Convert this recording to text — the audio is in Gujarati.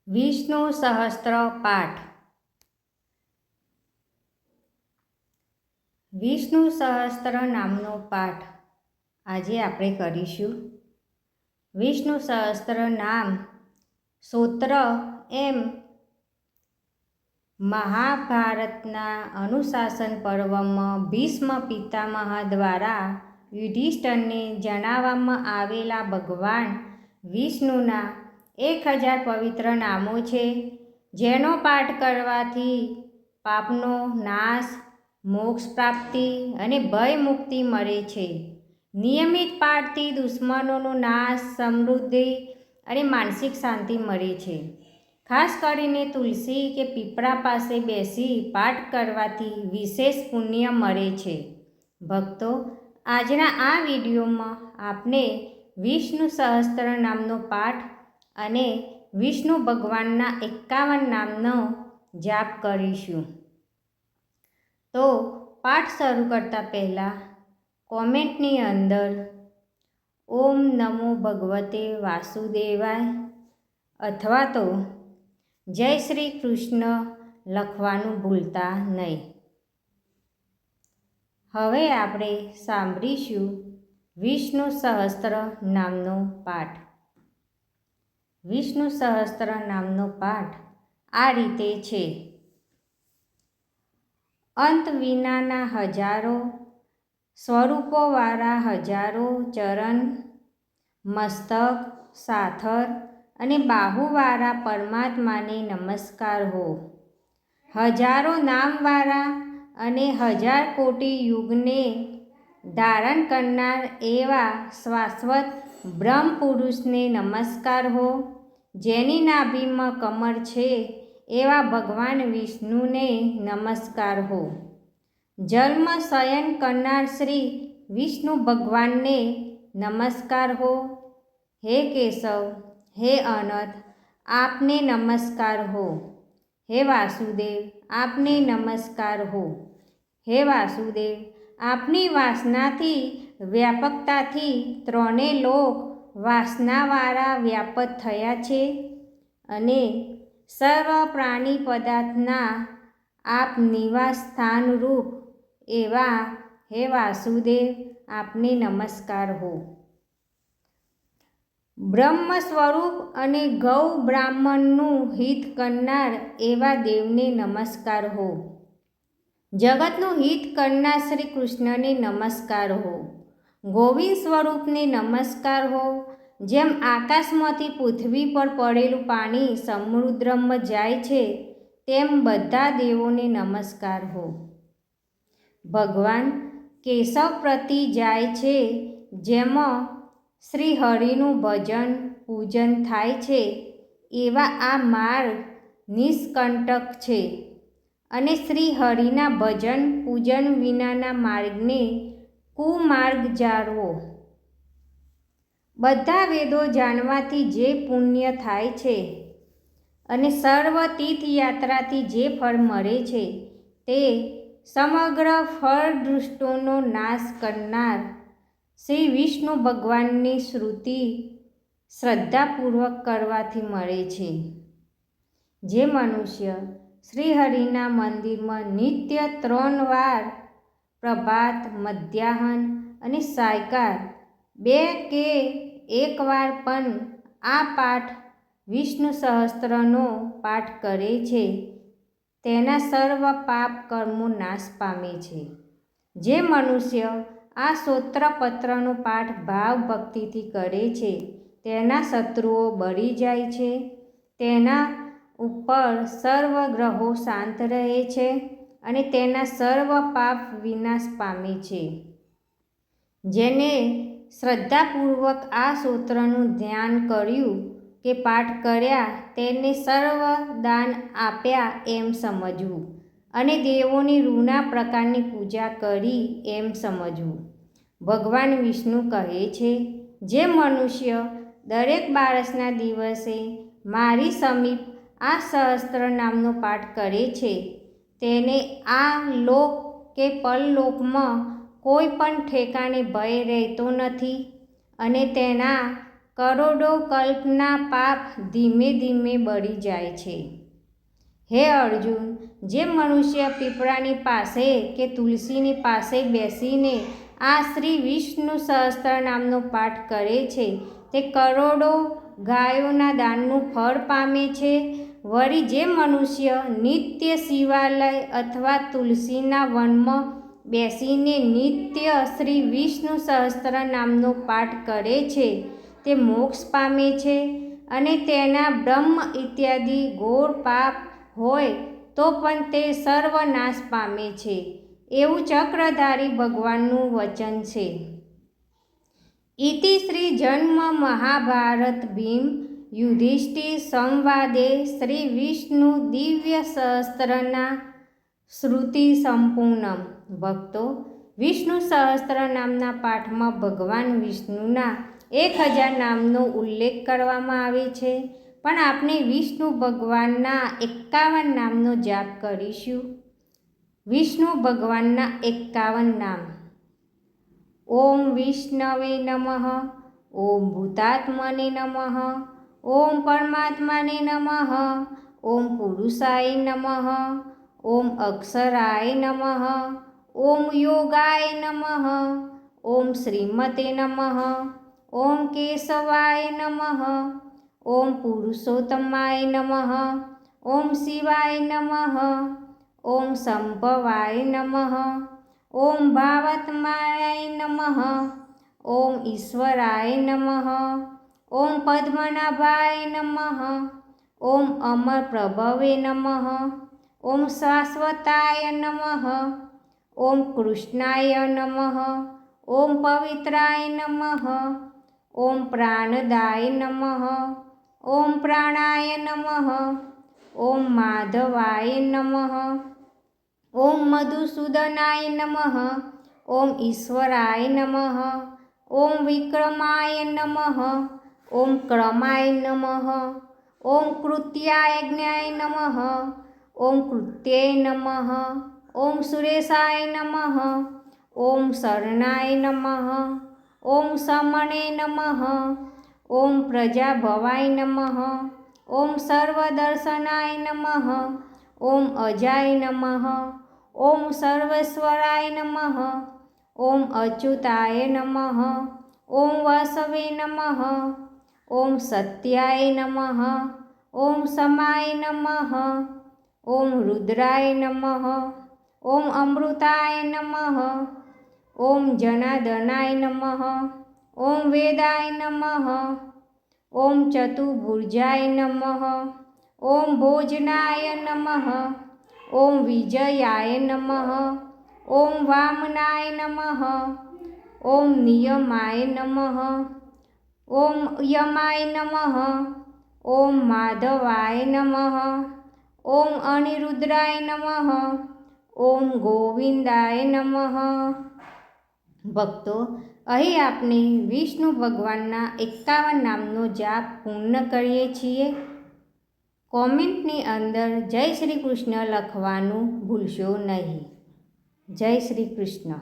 વિષ્ણુ સહસ્ત્ર પાઠ. વિષ્ણુ સહસ્ત્ર નામનો પાઠ આજે આપણે કરીશું. વિષ્ણુ સહસ્ત્ર નામ સ્તોત્ર એમ મહાભારતના અનુશાસન પર્વમાં ભીષ્મ પિતામહ દ્વારા યુધિષ્ઠિરને જણાવવામાં આવેલા ભગવાન વિષ્ણુના 1000 પવિત્ર નામો છે, જેનો પાઠ કરવાથી પાપનો નાશ, મોક્ષ પ્રાપ્તિ અને ભય મુક્તિ મળે છે. નિયમિત પાઠથી દુશ્મનોનો નાશ, સમૃદ્ધિ અને માનસિક શાંતિ મળે છે. ખાસ કરીને તુલસી કે પીપળા પાસે બેસી પાઠ કરવાથી વિશેષ પુણ્ય મળે છે. ભક્તો, આજના આ વિડીયોમાં આપણે વિષ્ણુ સહસ્ત્ર નામનો પાઠ અને વિષ્ણુ ભગવાનના 51 નામનો જાપ કરીશું. તો પાઠ શરૂ કરતા પહેલાં કોમેન્ટની અંદર ઓમ નમો ભગવતે વાસુદેવાય અથવા તો જય શ્રી કૃષ્ણ લખવાનું ભૂલતા નહીં. હવે આપણે સાંભળીશું વિષ્ણુ સહસ્ત્ર નામનો પાઠ. વિષ્ણુ સહસ્ત્ર નામનો પાઠ આ રીતે છે. અંત વિનાના હજારો સ્વરૂપોવાળા હજારો ચરણ, મસ્તક, સાથર અને બાહુવાળા પરમાત્માને નમસ્કાર હો. હજારો નામવાળા અને 1000 કોટી યુગને ધારણ કરનાર એવા શાશ્વત બ્રહ્મ પુરુષને નમસ્કાર હો. જેની નાભીમાં કમળ છે એવા ભગવાન વિષ્ણુને નમસ્કાર હો. જન્મ શયન કરનાર શ્રી વિષ્ણુ ભગવાનને નમસ્કાર હો. હે કેશવ, હે અનંત, આપને નમસ્કાર હો. હે વાસુદેવ, આપને નમસ્કાર હો. હે વાસુદેવ, આપની વાસનાથી વ્યાપકતાથી ત્રણેય લોક વાસનાવાળા વ્યાપક થયા છે અને સર્વ પ્રાણી પદાર્થના આપ નિવાસ સ્થાનરૂપ એવા હે વાસુદેવ, આપને નમસ્કાર હો. બ્રહ્મ સ્વરૂપ અને ગૌ બ્રાહ્મણનું હિત કરનાર એવા દેવને નમસ્કાર હો. જગતનું હિત કરનાર શ્રી કૃષ્ણને નમસ્કાર હો. ગોવિંદ સ્વરૂપને નમસ્કાર હો. જેમ આકાશમાંથી પૃથ્વી પર પડેલું પાણી સમુદ્રમાં જાય છે, તેમ બધા દેવોને નમસ્કાર હો. ભગવાન કેશવ પ્રતિ જાય છે, જેમાં શ્રી હરિનું ભજન પૂજન થાય છે, એવા આ માર્ગ નિષ્કંટક છે અને શ્રી હરિના ભજન પૂજન વિનાના માર્ગને કુમાર્ગ જાણવો. બધા વેદો જાણવાથી જે પુણ્ય થાય છે અને સર્વ તીર્થયાત્રાથી જે ફળ મળે છે, તે સમગ્ર ફળદૃષ્ટોનો નાશ કરનાર શ્રી વિષ્ણુ ભગવાનની સ્તુતિ શ્રદ્ધાપૂર્વક કરવાથી મળે છે. જે મનુષ્ય શ્રીહરિના મંદિરમાં નિત્ય 3 વાર પ્રભાત, મધ્યાહન અને સાયંકાળ 2 કે 1 વાર પણ આ પાઠ વિષ્ણુ સહસ્ત્રનો પાઠ કરે છે, તેના સર્વ પાપ કર્મો નાશ પામે છે. જે મનુષ્ય આ સ્તોત્ર પત્રનો પાઠ ભાવ ભક્તિથી કરે છે, તેના શત્રુઓ બળી જાય છે, તેના ઉપર સર્વ ગ્રહો શાંત રહે છે અને તેના સર્વ પાપ વિનાશ પામે છે. જેને શ્રદ્ધાપૂર્વક આ સ્તોત્રનું ધ્યાન કર્યું કે પાઠ કર્યા, તેને સર્વ દાન આપ્યા એમ સમજવું અને દેવોની રૂના પ્રકારની પૂજા કરી એમ સમજવું. ભગવાન વિષ્ણુ કહે છે, જે મનુષ્ય દરેક બારસના દિવસે મારી સમીપ આ સહસ્ત્ર નામનો પાઠ કરે છે, તેને આ લોક કે પરલોકમાં કોઈ પણ ઠેકાણે ભય રહેતો નથી અને તેના કરોડો કલ્પના પાપ ધીમે ધીમે બળી જાય છે. હે અર્જુન, જે મનુષ્ય પીપળાની પાસે કે તુલસીની પાસે બેસીને આ શ્રી વિષ્ણુ સહસ્ત્ર નામનો પાઠ કરે છે તે કરોડો ગાયોના દાનનું ફળ પામે છે. વળી જે મનુષ્ય નિત્ય શિવાલય અથવા તુલસીના વનમાં બેસીને નિત્ય શ્રી વિષ્ણુ સહસ્ત્ર નામનો પાઠ કરે છે તે મોક્ષ પામે છે. અને તેના બ્રહ્મ ઇત્યાદિ ઘોર પાપ હોય તો પણ તે સર્વનાશ પામે છે, એવું ચક્રધારી ભગવાનનું વચન છે. ઇતિ શ્રી જન્મ મહાભારત ભીમ યુધિષ્ઠિર સંવાદે શ્રી વિષ્ણુ દિવ્ય સહસ્ત્રના શ્રુતિ સંપૂર્ણમ. ભક્તો, વિષ્ણુ સહસ્ત્ર નામના પાઠમાં ભગવાન વિષ્ણુના 1000 નામનો ઉલ્લેખ કરવામાં આવે છે, પણ આપણે વિષ્ણુ ભગવાનના 51 નામનો જાપ કરીશું. વિષ્ણુ ભગવાનના 51 નામ: ઓમ વિષ્ણવે નમઃ, ઓમ ભૂતાત્મને નમઃ, ઓમ પરમાત્માને નમઃ, ઓમ પુરુષાય નમઃ, ઓમ અક્ષરાય નમઃ, ઓમ યોગાય નમઃ, ઓમ શ્રીમતે નમઃ, ઓમ કેશવાય નમઃ, ઓમ પુરુષોત્તમાય નમઃ, ઓમ શિવાય નમઃ, ઓમ સંભવાય નમઃ, ઓમ ભાવાત્માય નમઃ, ઓમ ઈશ્વરાય નમઃ, ઓમ પદ્મનાભાય નમઃ, ઓમ અમર પ્રભવે નમઃ, ઓમ શાશ્વતાય નમઃ, ઓમ કૃષ્ણાય નમઃ, ઓમ પવિત્રાય નમઃ, ઓમ પ્રાણદાય નમઃ, ઓમ પ્રાણાય નમઃ, ઓમ માધવાય નમઃ, ઓમ મધુસૂદનાય નમઃ, ઓમ ઈશ્વરાય નમઃ, ઓમ વિક્રમાય નમઃ, ઓમ ક્રમાય નમઃ, ઓમ કૃત્યાજ્ઞાય નમઃ, ઓમ કૃત્યે નમઃ, ઓમ સુરેશાય નમઃ, ઓમ શરણાય નમઃ, ઓમ સમણે નમઃ, ઓમ પ્રજાભવાય નમઃ, ઓમ સર્વદર્શનાય નમઃ, ઓમ અજાય નમઃ, ઓમ સર્વેશ્વરાય નમઃ, ઓમ અચ્યુતાય નમઃ, ઓમ વાસવે નમઃ, ઓમ સત્યાય નમઃ, ઓમ સમાય નમઃ, ઓમ રુદ્રાય નમઃ, ઓમ અમૃતાય નમઃ, ઓમ જનાર્દનાય નમઃ, ઓમ વેદાય નમઃ, ઓમ ચતુર્ભુજાય નમઃ, ઓમ ભોજનાય નમઃ, ઓમ વિજયાય નમઃ, ઓમ વામનાય નમઃ, ઓમ નિયમાય નમઃ, ઓમ યમાય નમઃ, ઓમ માધવાય નમઃ, ઓમ અનિરુદ્રાય નમઃ, ઓમ ગોવિંદાય નમઃ. ભક્તો, અહીં આપણે વિષ્ણુ ભગવાનના 51 નામનો જાપ પૂર્ણ કરીએ છીએ. કોમેન્ટની અંદર જય શ્રી કૃષ્ણ લખવાનું ભૂલશો નહીં. જય શ્રી કૃષ્ણ.